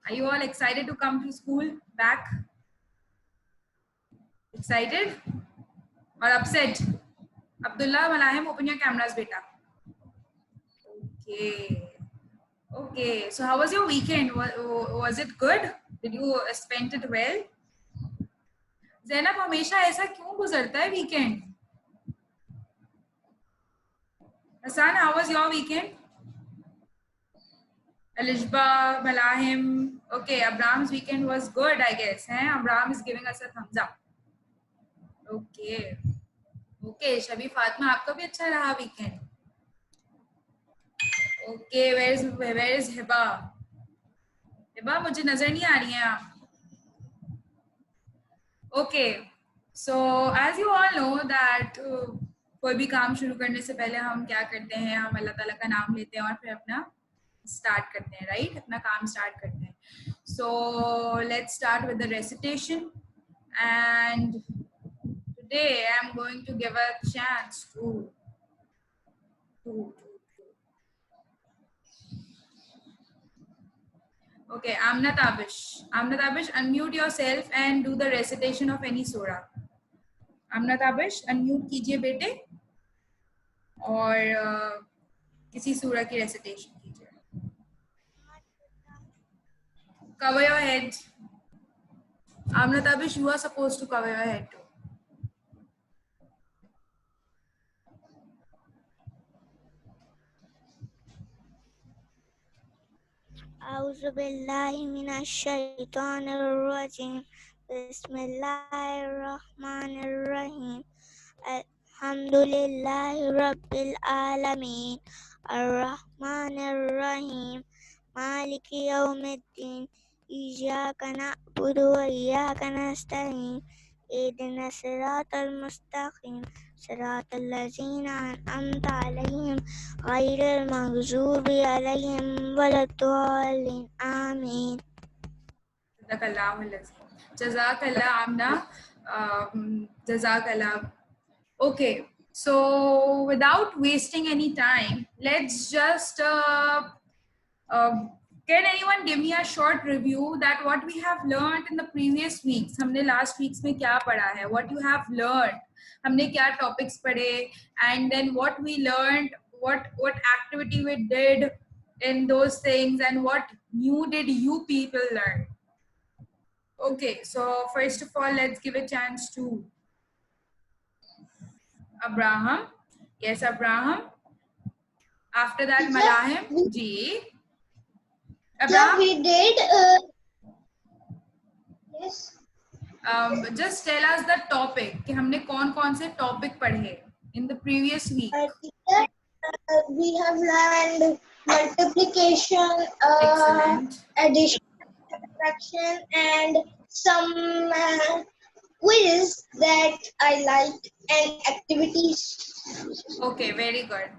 Are you all excited to come to school back? Excited or upset? Abdullah, Malahim, open your cameras, beta. Okay. Okay. So how was your weekend? Was it good? Did you spend it well? Zainab, हमेशा ऐसा क्यों गुजरता है weekend? Hassan, how was your weekend? Alishba, Malahim. Okay, Abraham's weekend was good, I guess. Abraham is giving us a thumbs up. Okay. Okay, Shabi Fatma, आपका भी अच्छा रहा weekend. Okay, where is Hiba? Hiba, मुझे नजर नहीं आ रही हैं आप. Okay, so as you all know that कोई भी काम शुरू करने से पहले हम क्या करते हैं, हम अल्लाह ताला का नाम लेते हैं और फिर अपना स्टार्ट करते हैं, राइट? अपना काम स्टार्ट करते हैं. So let's start with the recitation, and today I'm going to give a chance to okay, Amna Tabish. Amna Tabish, unmute yourself and do the recitation of any surah. Amna Tabish, unmute कीजिए बेटे और किसी सूरह की recitation कीजिए. Cover your head. Amna Tabish, you are supposed to cover your head too. أعوذ بالله من الشيطان الرجيم بسم الله الرحمن الرحيم الحمد لله رب العالمين الرحمن الرحيم مالك يوم الدين إياك نعبد وإياك نستعين اهدنا الصراط المستقيم صراط الذين أنعمت عليهم غير المغضوب عليهم ولا الضالين آمين. Jazakallah Amna. Jazakallah. Okay, so without wasting any time, let's just can anyone give me a short review that what we have learned in the previous weeks? हमने last weeks में क्या पढ़ा है? What you have learned? हमने क्या topics पढ़े? And then what we learned? What activity we did in those things? And what new did you people learn? Okay, so first of all, let's give a chance to Abraham. Yes, Abraham. After that, Malahim. Ji. Abraham. We did. Yes. Just tell us the topic. कि हमने कौन-कौन से topic पढ़े in the previous week. We have learned multiplication, Excellent. addition, subtraction, and some quiz that I liked and activities. Okay, very good.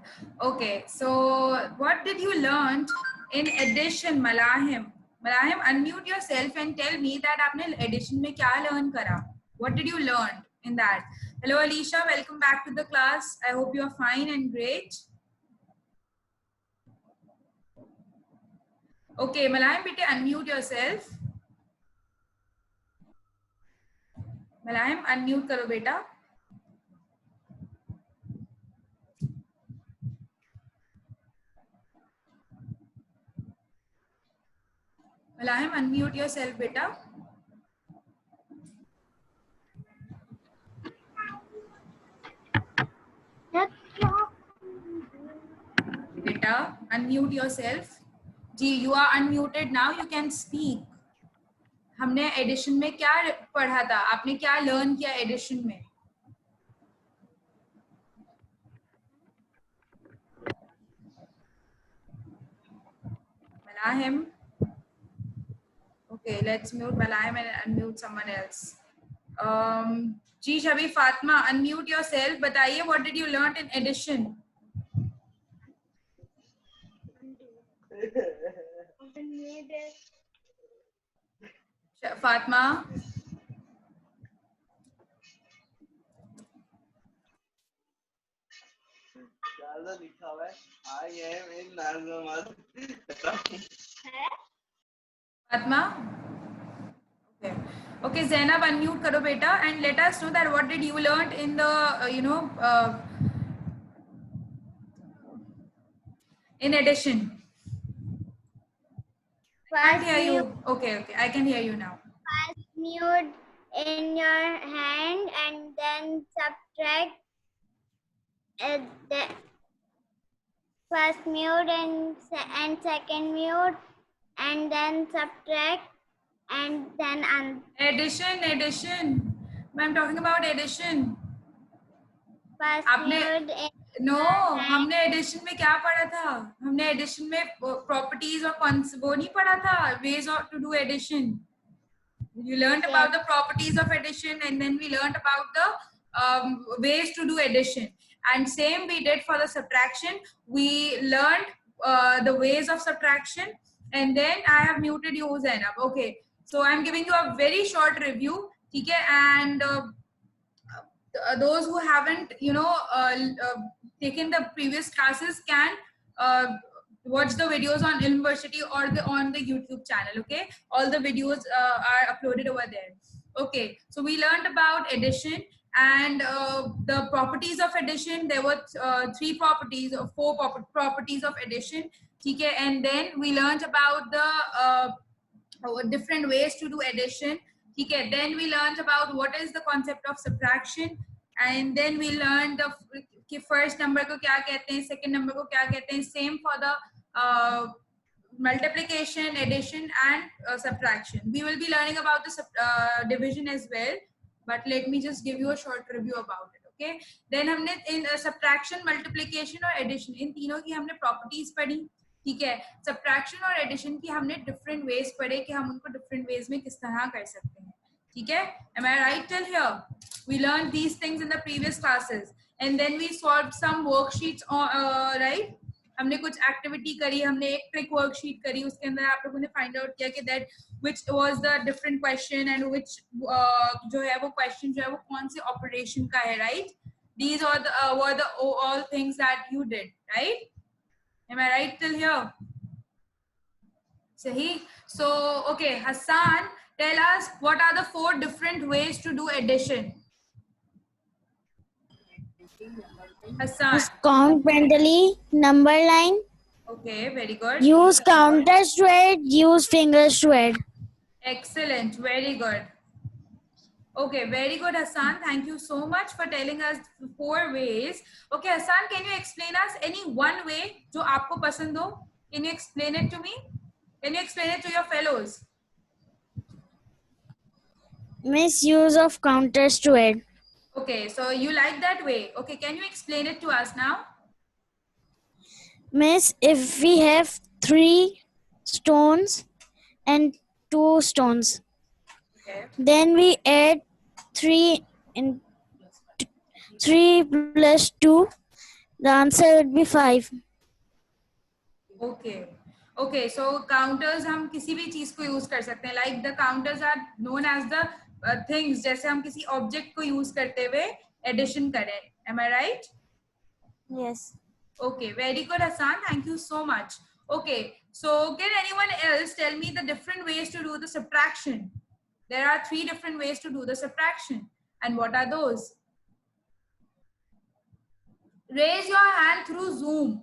Okay, so what did you learn in addition, Malahim? Malahim, unmute yourself and tell me that आपने addition में क्या learn करा? What did you learn in that? Hello, Alicia. Welcome back to the class. I hope you are fine and great. Okay, Malahim, बेटे unmute yourself. Malahim, unmute करो बेटा. Malahim, unmute yourself, beta. Beta, unmute yourself. Ji, you are unmuted now. You can speak. हमने addition में क्या पढ़ा था? आपने क्या लर्न किया एडिशन में? Malahim. Okay, let's mute Malahim and unmute someone else. Ji शबी Fatima, unmute yourself. बताइए what did you learn in addition? Fatima. लिखा हुआ है I am in Nazamad. Fatma? Okay. Okay, Zainab, unmute karo beta and let us know that what did you learn in the, in addition. Can't First hear mute, you. Okay, I can hear you now. first mute in your hand and then subtract the first mute and second mute and then subtract and then Addition. I'm talking about addition. first आपने mute in no your hand. हमने addition में क्या पढ़ा था? हमने addition में properties और वो नहीं पढ़ा था, ways to do addition. You learned about the properties of addition and then we learned about the ways to do addition. And same we did for the subtraction. We learned the ways of subtraction and then I have muted you, Zainab. Okay. So I'm giving you a very short review. Okay. And those who haven't, taken the previous classes can watch the videos on University or on the YouTube channel. Okay, all the videos are uploaded over there. Okay, so we learned about addition and the properties of addition. There were three properties or four properties of addition. Okay, and then we learned about the different ways to do addition. Okay, then we learned about what is the concept of subtraction and then we learned the कि first number को क्या कहते हैं, second number को क्या कहते हैं. Same for the multiplication, addition and subtraction. We will be learning about the division as well, but let me just give you a short review about it. Okay, then हमने in subtraction, multiplication और addition इन तीनों की हमने properties पढ़ी. ठीक है, subtraction और addition की हमने डिफरेंट वेज पढ़े कि हम उनको डिफरेंट वेज में किस तरह कर सकते हैं. ठीक है, am I right till here? We learned these things in the previous classes and then we solved some worksheets right. हमने कुछ एक्टिविटी करी, हमने एक ट्रिक वर्कशीट करी, उसके अंदर आप लोगों ने फाइंड आउट किया कि that which was the different question and which जो है वो क्वेश्चन जो है वो कौन से ऑपरेशन का है, right. These are were the all things that you did, right? Am I right till here? Sahi. So, okay, Hassan, tell us what are the four different ways to do addition? Hassan. Count mentally, number line. Okay, very good. Use counters to add, use fingers to add. Excellent, very good. Okay, very good, Hassan. Thank you so much for telling us four ways. Okay, Hassan, can you explain us any one way जो आपको पसंद हो? Can you explain it to me? Can you explain it to your fellows? Misuse of counters to add. Okay, so you like that way. Okay, can you explain it to us now? Miss, if we have 3 stones and 2 stones, Okay. then we add 3 and 3 plus 2. The answer would be 5. Okay. Okay, so counters हम किसी भी चीज को use कर सकते हैं. Like the counters are known as the things. जैसे हम किसी object को यूज करते हुए addition करें. Am I right? Yes. Okay, very good, Hassan. Thank you so much. Okay, so can anyone else tell me the different ways to do the subtraction? There are 3 different ways to do the subtraction. And what are those? Raise your hand through Zoom.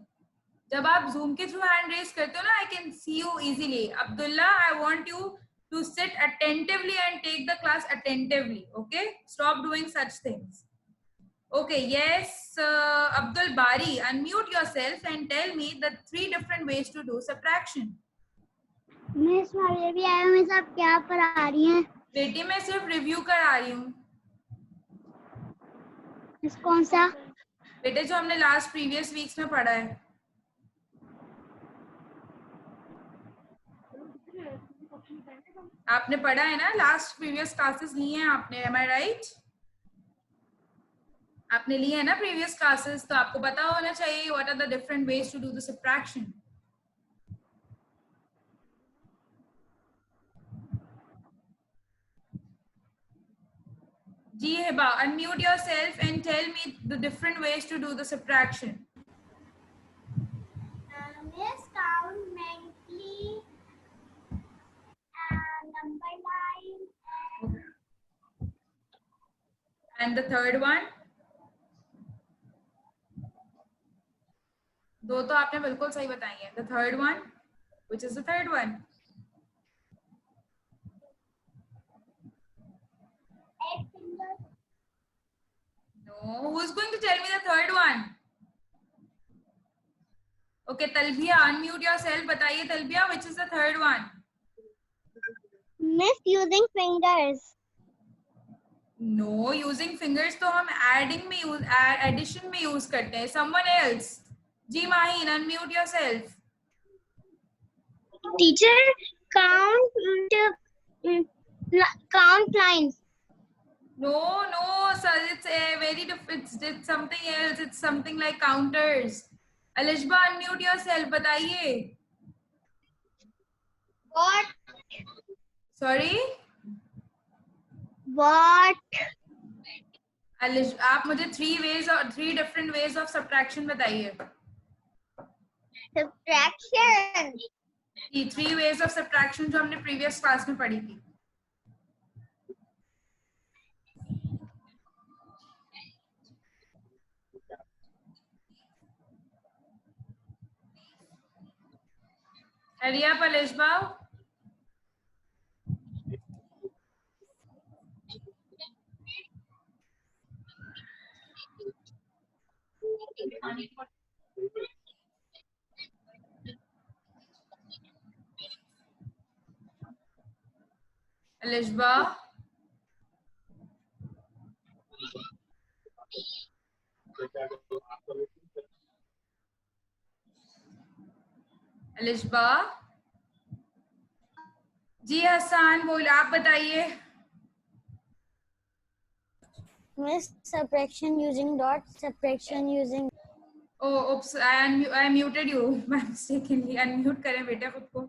जब आप Zoom के through hand raise करते हो ना, I can see you easily. Abdullah, I want you to sit attentively and take the class attentively. Okay, stop doing such things. Okay, yes, Abdul Bari, unmute yourself and tell me the 3 different ways to do subtraction. Miss मैं भी आया हूँ. Miss आप क्या पढ़ा रही हैं? बेटी मैं सिर्फ रिव्यू करा रही हूँ. मिस कौन सा? बेटे जो हमने लास्ट प्रीवियस वीक्स में पढ़ा है. आपने पढ़ा है ना, लास्ट प्रीवियस क्लासेस ली हैं आपने. Am I right? आपने लिए है ना प्रीवियस क्लासेस, तो आपको पता होना चाहिए what are the different ways to do the subtraction. Ji Hiba, unmute yourself and tell me the different ways to do the subtraction. Miss count mentally, And the third one? दो तो आपने बिल्कुल सही बताई है. The third one? Which is the third one? No. Who's going to tell me the third one? Okay, Talbia, unmute yourself. बताइए Talbia, which is the third one? Miss, using fingers. No, using fingers तो हम adding में use, addition में use करते हैं. Someone else. Ji Mahin, unmute yourself. Teacher, count count lines. No, sir, it's a very different. It's something else. It's something like counters. Alishba, unmute yourself. बताइए. What? Sorry. What? Alish, आप मुझे three different ways of subtraction बताइए. Subtraction. ये 3 ways of subtraction जो हमने previous class में पढ़ी थी. Hurry up, Alishba. Alishba. Alishba. जी हसन बोल आप बताइए. Miss, subtraction using dot, subtraction using Oh, oops, I muted you mistakenly. Unmute करें बेटा खुद को.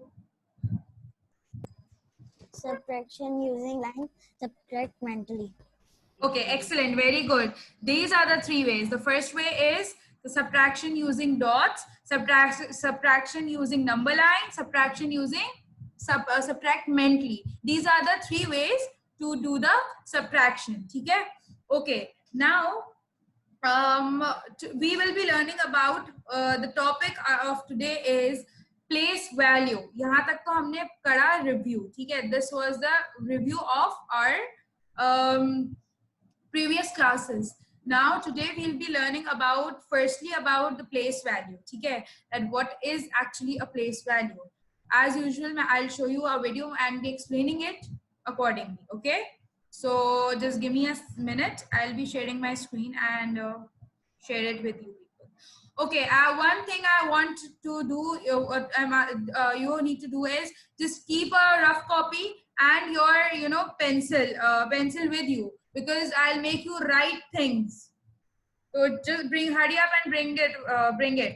subtraction using line, subtract mentally. Okay, excellent, very good. These are the 3 ways. The first way is the subtraction using dots, subtraction using number line, subtraction using subtract mentally. These are the 3 ways to do the subtraction. ठीक है? Okay, now we will be learning about the topic of today is place value. यहाँ तक तो हमने करा review. ठीक है? This was the review of our previous classes. Now today we'll be learning about firstly about the place value. ठीक है? That what is actually a place value. As usual, I'll show you a video and be explaining it accordingly. Okay? So just give me a minute. I'll be sharing my screen and share it with you people. Okay, one thing I want to do, you need to do is just keep a rough copy and your pencil with you, because I'll make you write things. So just hurry up and bring it.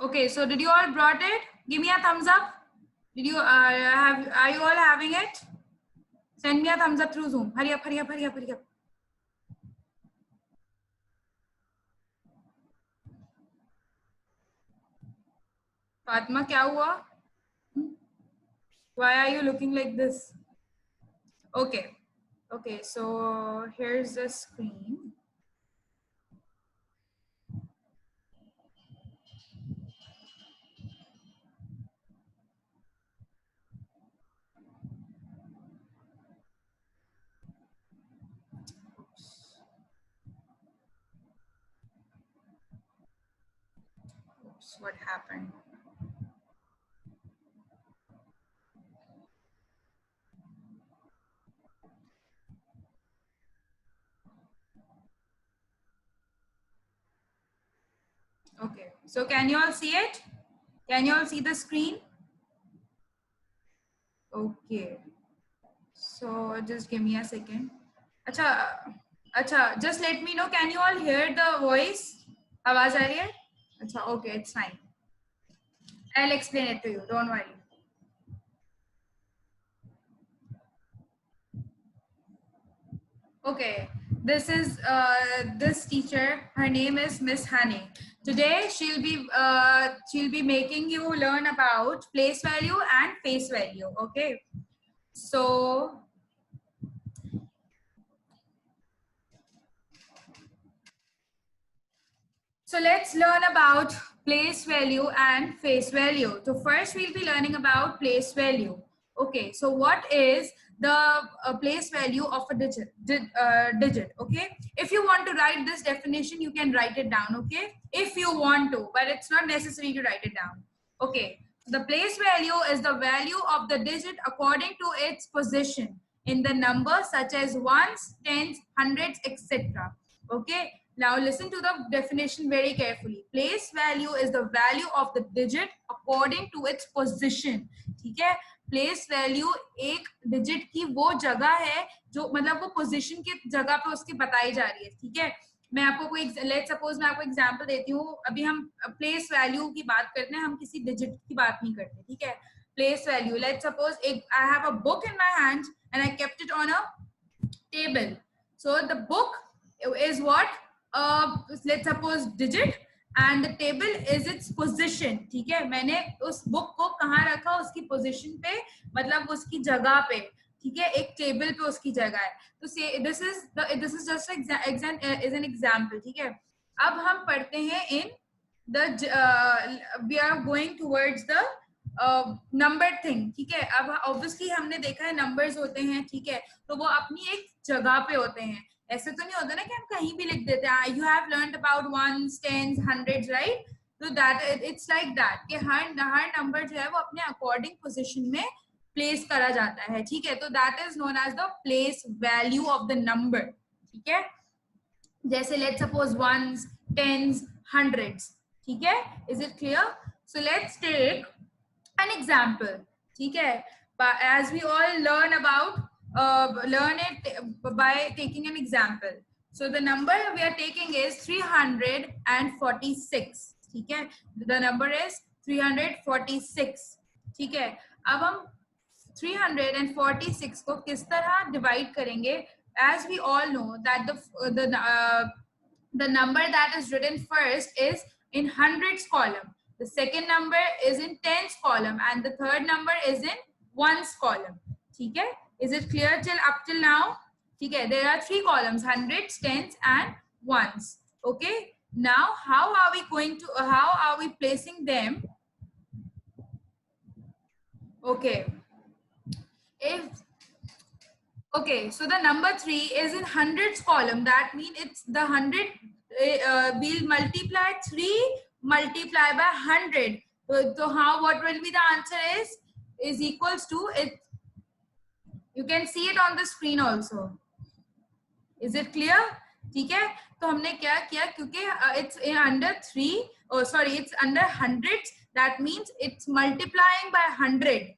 Okay, so did you all brought it? Give me a thumbs up. Did you are you all having it? Send me a thumbs up through Zoom. Hurry up, hurry up, hurry up, hurry up. Fatma, क्या हुआ? Why are you looking like this? Okay. Okay, so here's the screen. Oops, what happened? Okay, so can you all see it? Can you all see the screen? Okay, so just give me a second. Acha, just let me know. Can you all hear the voice? आवाज आ रही है? अच्छा, okay, it's fine. I'll explain it to you. Don't worry. Okay, this is this teacher. Her name is Miss Honey. Today she'll be making you learn about place value and face value. Okay, so let's learn about place value and face value. So first we'll be learning about place value. Okay, so what is the place value of a digit? Okay, if you want to write this definition, you can write it down. Okay, if you want to, but it's not necessary to write it down. Okay, the place value is the value of the digit according to its position in the number, such as ones, tens, hundreds, etc. Okay, now listen to the definition very carefully. Place value is the value of the digit according to its position. ठीक है, place value एक digit की वो जगह है जो मतलब वो पोजीशन की जगह पे उसकी बताई जा रही है. ठीक है, मैं आपको कोई लेट्स सपोज मैं आपको एग्जांपल देती हूँ. अभी हम प्लेस वैल्यू की बात करते हैं, हम किसी डिजिट की बात नहीं करते. ठीक है, place value, let's suppose I have a book in my hand and I kept it on a table. So the book is what let's suppose digit and the table is its position. ठीक है, मैंने उस book को कहाँ रखा, उसकी position पे, मतलब उसकी जगह पे. ठीक है, एक टेबल पे उसकी जगह है. तो so this is just an example. ठीक है, अब हम पढ़ते हैं in the we are going towards the number thing. ठीक है, अब ऑब्वियसली हमने देखा है नंबर्स होते हैं. ठीक है, तो वो अपनी एक जगह पे होते हैं. ऐसे तो नहीं होता ना कि हम कहीं भी लिख देते हैं. You have learned about ones, tens, hundreds, right? तो दैट इट्स लाइक दैट कि हर नंबर जो है वो अपने अकॉर्डिंग पोजीशन में प्लेस करा जाता है. ठीक है, तो that is known as the place value of the number. ठीक है, जैसे let's suppose ones, tens, hundreds. ठीक है, is it clear? So let's take an example. ठीक है, as we all learn it by taking an example. So the number we are taking is 346. ठीक है, the number is 346. ठीक है, अब हम 346 को किस तरह डिवाइड करेंगे? As we all know that the number that is written first is in hundreds column, the second number is in tens column, and the third number is in ones column. ठीक है, is it clear up till now? ठीक है, there are three columns: hundreds, tens and ones. Okay, now how are we placing them? Okay, so the number 3 is in hundreds column. That means it's the 100. We'll multiply 3 multiply by 100. So what will be the answer is equals to it. You can see it on the screen also. Is it clear? ठीक है, तो हमने क्या किया, क्योंकि it's under 3, it's under hundreds. That means it's multiplying by 100.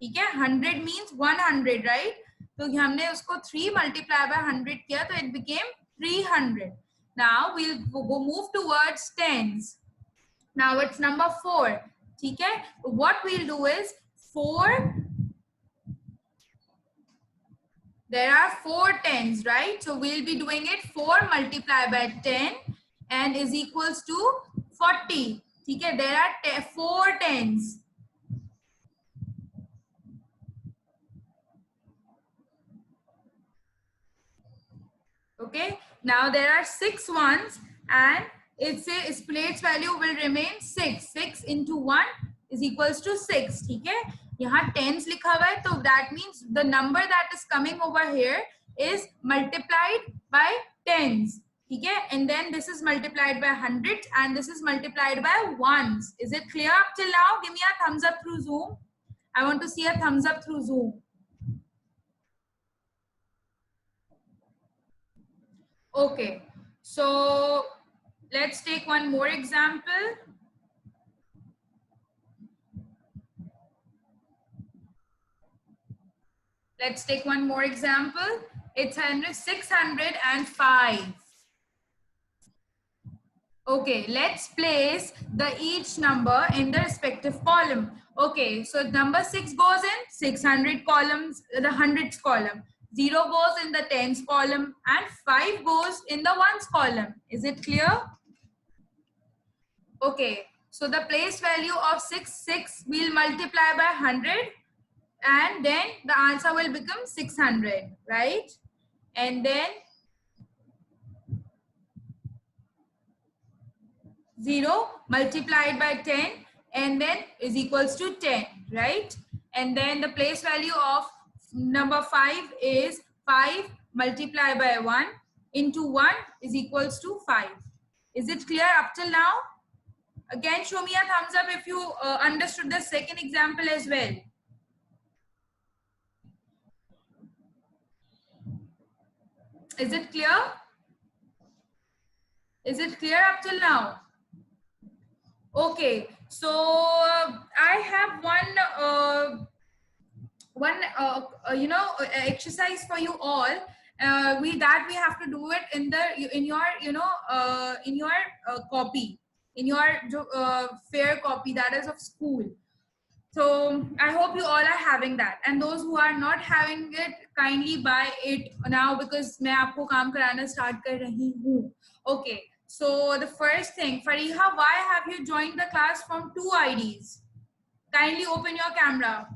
ठीक है, 100 means 100, right? तो हमने उसको 3 multiply by 100 किया, तो it became 300. Now we'll move towards tens. Now it's number 4. ठीक है? What we'll do is 4. There are 4 tens, right? So we'll be doing it 4 multiplied by 10 and is equals to 40. ठीक है? There are 4 tens. Okay. Now there are 6 ones and its place value will remain 6. 6 into 1 is equals to 6. ठीक है? यहाँ tens लिखा हुआ है, तो that means the number that is coming over here is multiplied by tens. ठीक है? And then this is multiplied by hundreds and this is multiplied by ones. Is it clear up till now? Give me a thumbs up through Zoom. I want to see a thumbs up through Zoom. Okay, so let's take one more example. Let's take one more example. It's 605. Okay, let's place each number in the respective column. Okay, so number 6 goes in 600 columns, the hundreds column. 0 goes in the tens column and 5 goes in the ones column. Is it clear? Okay, so the place value of 6 will multiply by 100 and then the answer will become 600, right? And then 0 multiplied by 10 and then is equals to 10, right? And then the place value of number 5 is 5 multiplied by 1 into 1 is equals to 5. Is it clear up till now? Again, show me a thumbs up if you understood the second example as well. Is it clear? Is it clear up till now? Okay, so I have one exercise for you all. We have to do it in your copy, in your fair copy, that is of school. So I hope you all are having that, and those who are not having it, kindly buy it now because मैं आपको काम कराना start कर रही हूँ. Okay, so the first thing, Fariha, why have you joined the class from 2 IDs? Kindly open your camera.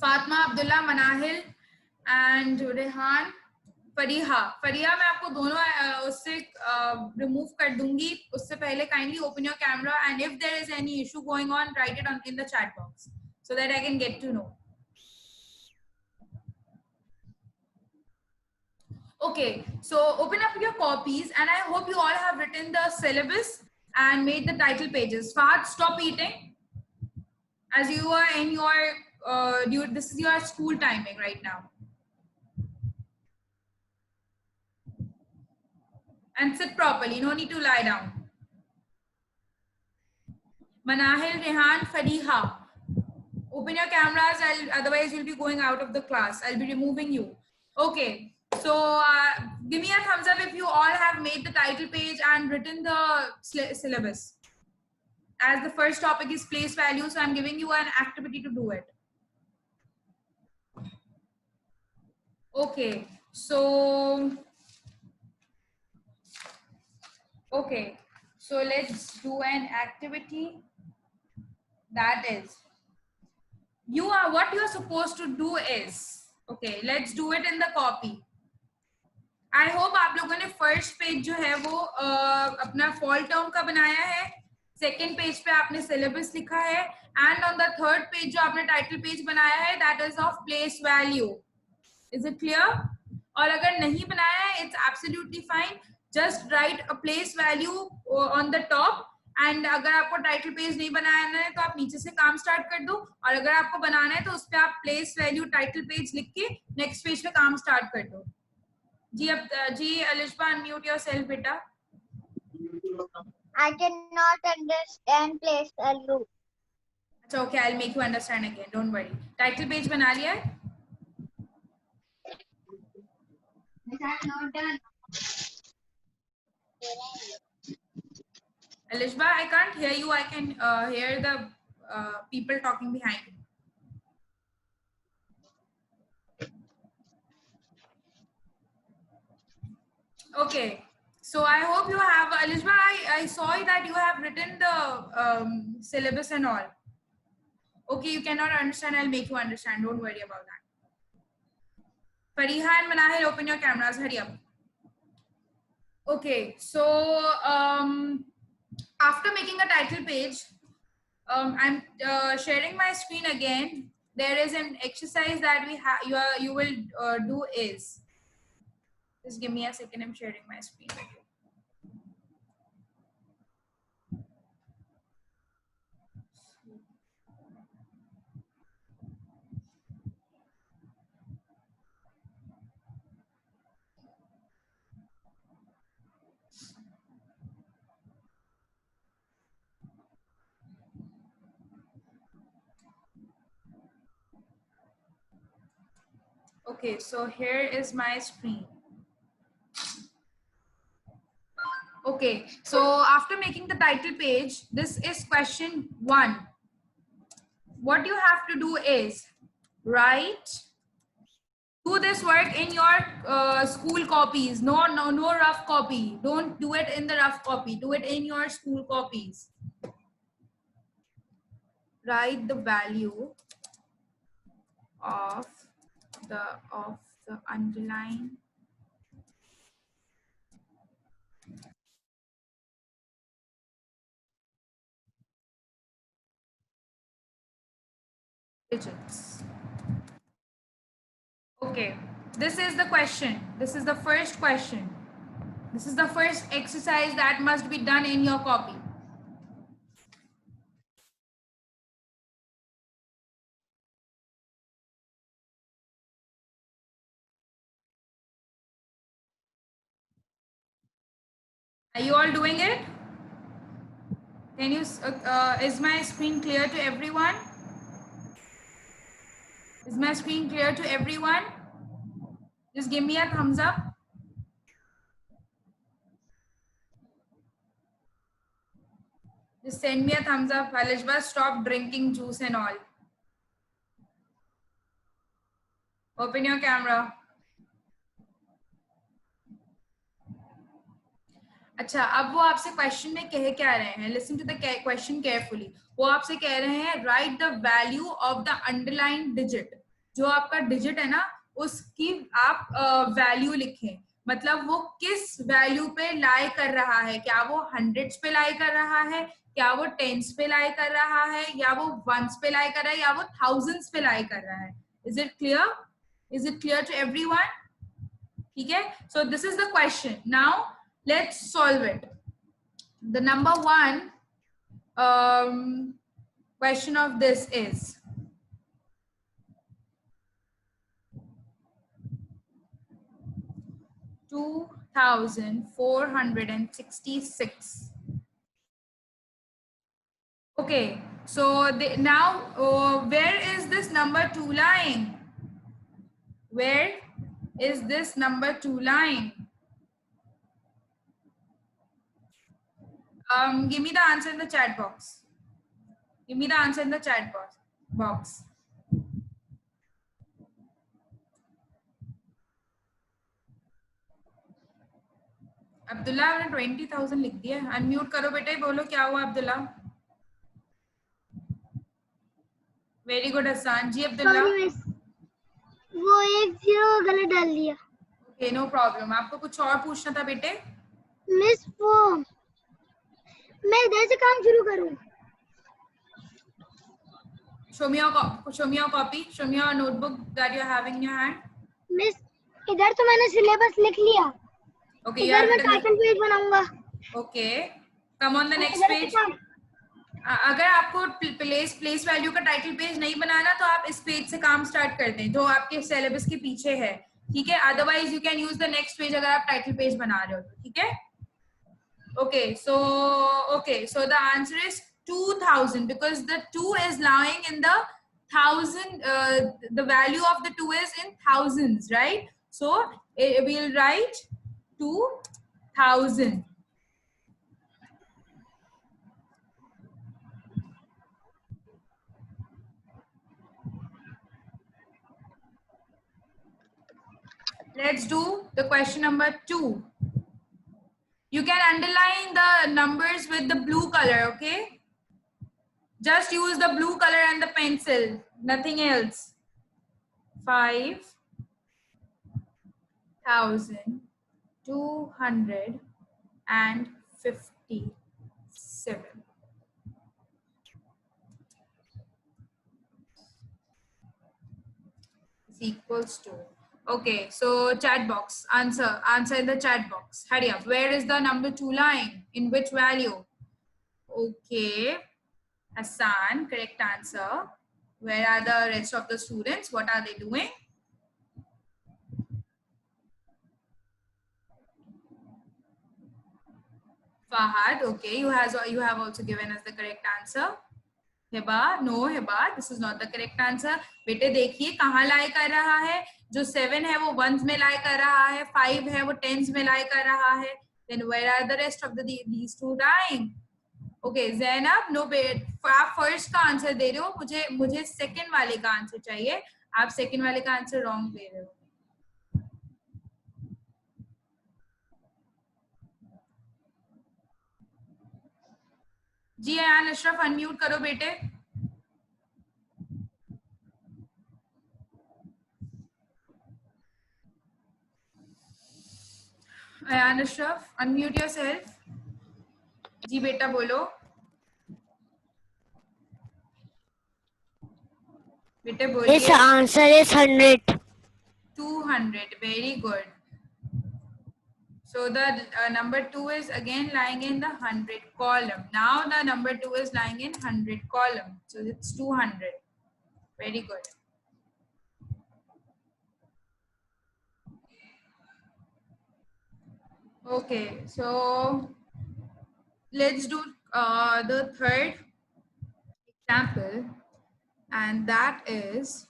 Fatma, Abdullah, Manahil, and Rehan. Fariha मैं आपको दोनों उससे रिमूव कर दूंगी. उससे पहले kindly open your camera and if there is any issue going on, write it in the chat box so that I can get to know. Okay, so open up your copies and I hope you all have written the syllabus and made the title pages. Fahad, stop eating as you are in your this is your school timing right now. And sit properly, no need to lie down. Manahil, Rehan, Fariha, open your cameras, otherwise you'll be going out of the class. I'll be removing you. Okay, so give me a thumbs up if you all have made the title page and written the syllabus. As the first topic is place value, so I'm giving you an activity to do it. Okay, so let's do an activity. That is, what you are supposed to do is, okay, let's do it in the copy. I hope आप लोगों ने first page जो है वो अपना fall term का बनाया है, second page पे आपने syllabus लिखा है, and on the third page जो आपने title page बनाया है, that is of place value. Is it clear? और अगर नहीं बनाया है, it's absolutely fine. Just write a place value on the top and अगर आपको title page नहीं बनाना है तो आप नीचे से काम start कर दो और अगर आपको बनाना है तो उस पे आप place value title page लिख के next page पे काम start कर दो. जी अलिशबा, unmute yourself बेटा. I cannot understand place value. अच्छा, okay, I'll make you understand again. Don't worry. Title page बना लिया है? Not done. Alishba, I can't hear you. I can hear the people talking behind you. Okay. So I hope you have, Alishba, I saw that you have written the syllabus and all. Okay, you cannot understand. I'll make you understand. Don't worry about that. Fariha and Manahil, open your cameras. Hurry up. Okay, so after making a title page, I'm sharing my screen again. There is an exercise that you will do is, just give me a second. I'm sharing my screen with you. Okay, so here is my screen. Okay, so after making the title page, this is question 1. What you have to do is do this work in your school copies. No rough copy. Don't do it in the rough copy. Do it in your school copies. Write the value of the underline digits. Okay, this is the question. This is the first question. This is the first exercise that must be done in your copy. Are you all doing it? Can you, is my screen clear to everyone? Is my screen clear to everyone? Just give me a thumbs up. Just send me a thumbs up. Alishba, stop drinking juice and all. Open your camera. अच्छा, अब वो आपसे question में कह क्या रहे हैं? Listen to the question carefully. वो आपसे कह रहे हैं right the value of the underline digit. जो आपका डिजिट है ना, उसकी आप वैल्यू लिखें. मतलब वो किस वैल्यू पे लाई कर रहा है. क्या वो हंड्रेड्स पे लाई कर रहा है, क्या वो टेंस पे लाई कर रहा है, या वो वंस पे लाई कर रहा है, या वो थाउजेंड्स पे लाई कर रहा है. Is it clear? Is it clear to everyone? ठीक है. So this is the question. Now let's solve it. The number 1 question of this is $2,466. Okay, so now where is this number 2 lying? Where is this number 2 lying? Give me the answer in the chat box. Give me the answer in the chat box. Abdullah आपने 20,000 लिख दिया. Unmute करो बेटे, बोलो क्या हुआ Abdullah. Very good Hasan ji. Abdullah वो 1 0 गलत डाल दिया. Okay, no problem. आपको कुछ और पूछना था बेटे? मिस वो मैं इधर से काम शुरू करूं. Show me your copy. Show me your notebook that you are having in your hand. Miss इधर तो मैंने सिलेबस लिख लिया. Okay, you इधर have मैं टाइटल पेज बनाऊंगा. Okay, come on the next page. अगर आपको प्लेस वैल्यू का टाइटल पेज नहीं बनाना तो आप इस पेज से काम स्टार्ट कर दें जो आपके सिलेबस के पीछे है. ठीक है. Otherwise you can use the next page अगर आप टाइटल पेज बना रहे हो तो. ठीक है. Okay, so the answer is 2,000 because the 2 is lying in the 1,000. The value of the 2 is in thousands, right? So we'll write 2,000. Let's do the question number 2. You can underline the numbers with the blue color, okay? Just use the blue color and the pencil, nothing else. 5,257 is equals to. Okay, so chat box, answer in the chat box. Hurry up. Where is the number 2 lying? In which value? Okay, Hassan, correct answer. Where are the rest of the students? What are they doing? Fahad, okay, you have also given us the correct answer. Hiba, no Hiba, this is not the correct answer. बेटे देखिए कहाँ lie कर रहा है. जो 7 है वो 1s में lie कर रहा है, 5 है वो 10s में lie कर रहा है. Then where are the rest of these two lying? Okay, Zainab, no, आप फर्स्ट का आंसर दे रहे हो, मुझे सेकंड वाले का आंसर चाहिए. आप सेकंड वाले का आंसर रॉन्ग दे रहे हो. जी अयान अशरफ, अनम्यूट करो बेटे. Ayaan Ashraf, unmute yourself. जी बेटा बोलो. बेटे बोलिए. Its answer is 100. 200. Very good. So the number 2 is again lying in the 100 column. Now the number 2 is lying in 100 column. So it's 200. Very good. Okay, so let's do the third example, and that is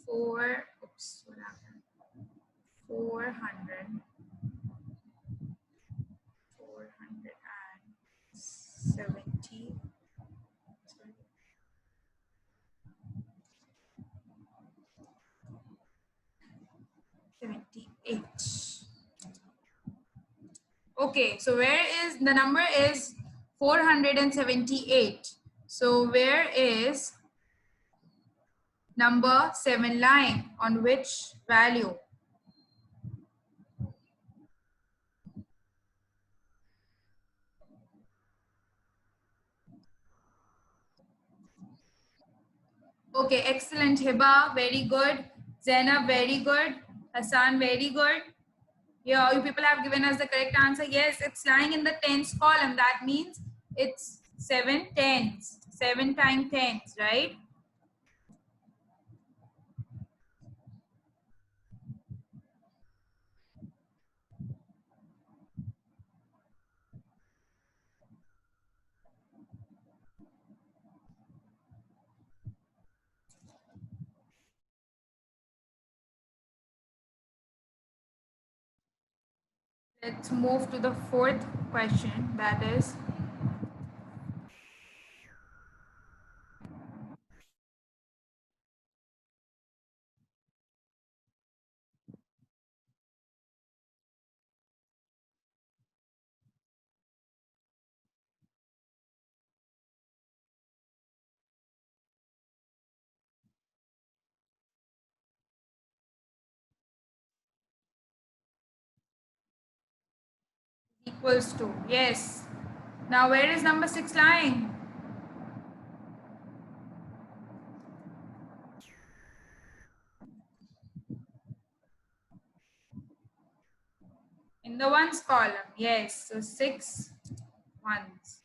400 470. 78. Okay, so where is the number is 478. So where is number 7 lying? On which value? Okay, excellent. Hiba, very good. Zainab, very good. Hassan, very good. Yeah, you people have given us the correct answer. Yes, it's lying in the tens column. That means it's 7 tens. 7 times tens, right? Let's move to the fourth question, that is equals to. Yes. Now where is number 6 lying? In the ones column. Yes. So 6 ones.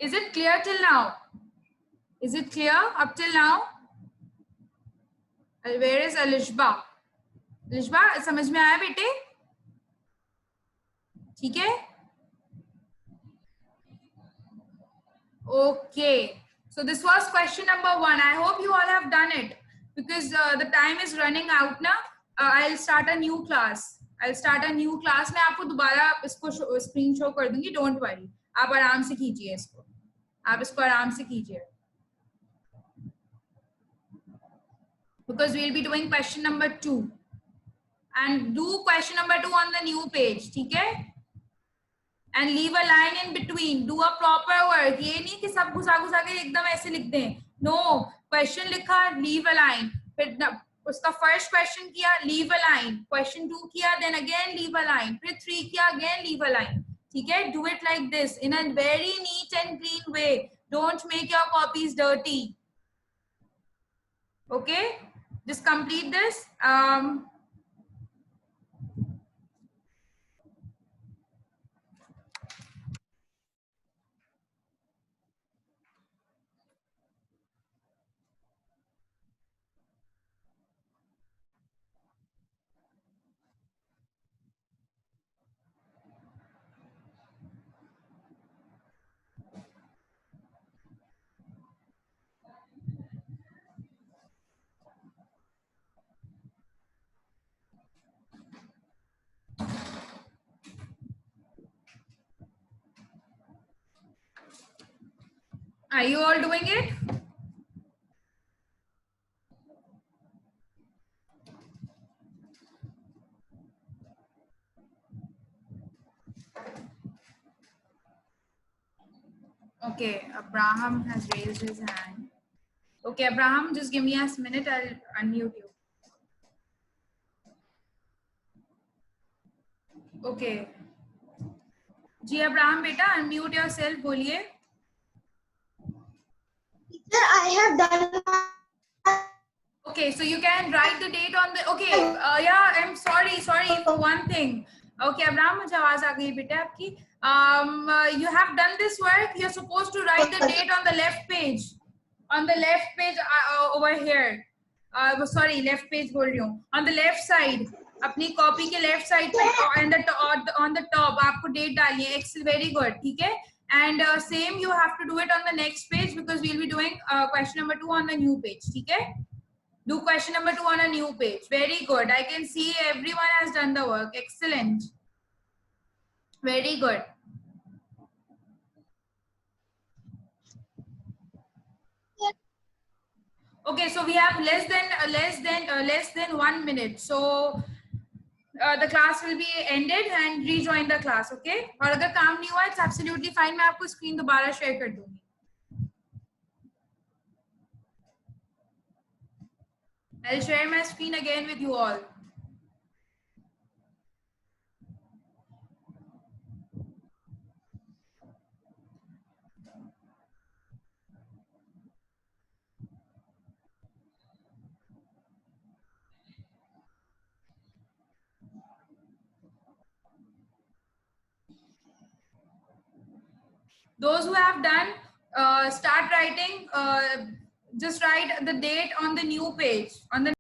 Is it clear till now? Is it clear up till now? Where is Alishba? Alishba, समझ में आया बेटे? ठीक है? Okay. So this was question number 1. I hope you all have done it because the time is running out now. I'll start a new class. मैं आपको दोबारा इसको स्क्रीन शो कर दूंगी. Don't worry. आप आराम से कीजिए इसको. आप इसको आराम से कीजिए. Because we'll be doing question number 2. And do question number 2 on the new page. ठीक है? And leave a line in between. Do a proper work. ये नहीं कि सब घुसा के एकदम ऐसे लिख दें. No. Question लिखा, leave a line. फिर उसका first question किया, leave a line. Question 2 किया, then again leave a line. फिर 3 किया, again leave a line. ठीक है? Do it like this in a very neat and clean way. Don't make your copies dirty. Okay? Just complete this. Are you all doing it? Okay, Abraham has raised his hand. Okay, Abraham, just give me a minute. I'll unmute you. Okay. Ji Abraham बेटा unmute yourself बोलिए. Teacher, I have done. Okay, so you can write the date on the. Okay, yeah, I'm sorry for one thing. Okay, Abraham, मुझे आवाज आ गई बेटा आपकी. You have done this work. You're supposed to write the date on the left page. On the left page over here. Sorry, left page बोल रही हूँ. On the left side. अपनी copy के लेफ्ट साइड पे on the top आपको date डालनी है. Excellent, very good. ठीक है. And same you have to do it on the next page because we'll be doing question number 2 on the new page. ठीक है. Do question number 2 on a new page. Very good. I can see everyone has done the work. Excellent. Very good. Okay, so we have less than 1 minute. So the class will be ended and rejoin the class. Okay. और अगर काम नहीं हुआ, it's absolutely fine. मैं आपको screen दोबारा share कर दूँगी. I'll share my screen again with you all. Those who have done, start writing. Just write the date on the new page, on the